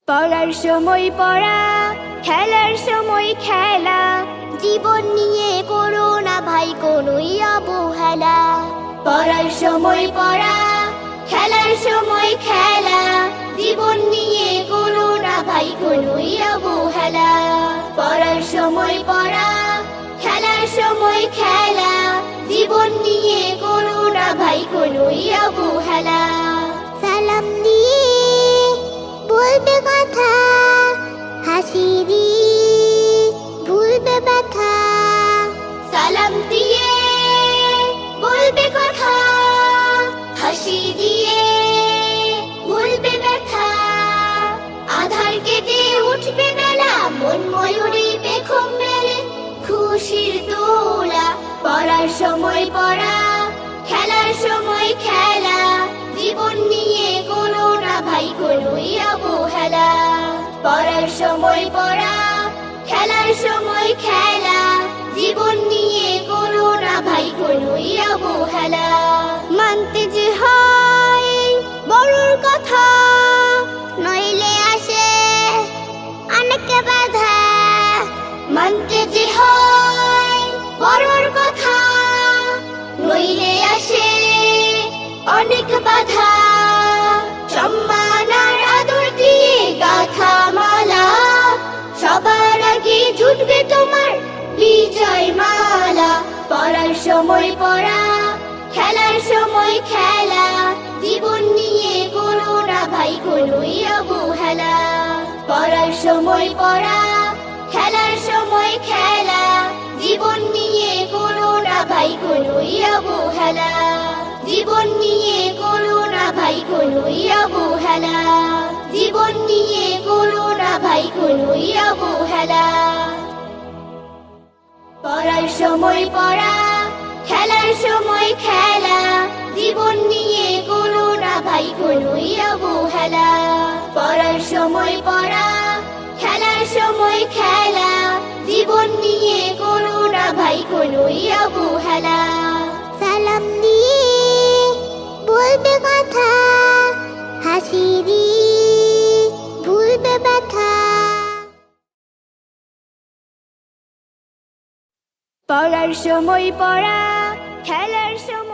পড়ার সময় পড়া, খেলার সময় খেলা, জীবন নিয়ে করো না ভাই কোনোই অবহেলা। পড়ার সময় পড়া, খেলার সময় খেলা, জীবন নিয়ে করো না ভাই কোনোই অবহেলা। পড়ার সময় পড়া, খেলার সময় খেলা, জীবন নিয়ে করো না ভাই কোনোই অবহেলা। সালাম দিয়ে বলবে কথা, হাসি দিয়ে ভুলবে ব্যথা। সালাম দিয়ে বলবে কথা, হাসি দিয়ে ভুলবে ব্যথা। আধার কেটে উঠবে বেলা, মন ময়ূরী পেখম মেলে খুশির দোলা। পড়ার সময় পড়া, খেলার সময় খেলা, জীবন নিয়ে করো না ভাই কোনোই অবহেলা। পড়ার সময় পড়া, খেলার সময় খেলা, জীবন নিয়ে করো না ভাই কোনোই অবহেলা। মানতে যে হয় বড়র কথা, নইলে আসে অনেক বাধা। মানতে যে হয় বড়র কথা, নইলে আসে অনেক বাধা। সম্মান আর আদর দিয়ে গাথা মালা, সবার আগে জুটবে তোমার বিজয় মালা। পড়ার সময় পড়া, খেলার সময় খেলা, জীবন নিয়ে করো না ভাই কোনোই অবহেলা। পড়ার সময় পড়া, খেলার সময় খেলা, জীবন নিয়ে করো না ভাই কোনোই অবহেলা। জীবন নিয়ে করো না ভাই কোনোই অবহেলা। জীবন নিয়ে করো না ভাই কোনোই অবহেলা। পড়ার সময় পড়া, খেলার সময় খেলা, জীবন নিয়ে করো না ভাই কোনোই অবহেলা। পড়ার সময় পড়া, খেলার সময় খেলা, জীবন নিয়ে করো না ভাই কোনোই অবহেলা। সালাম দিয়ে বলবে কথা, হাসি দিয়ে ভুলবে ব্যথা। পড়ার সময় পড়া, খেলার সময়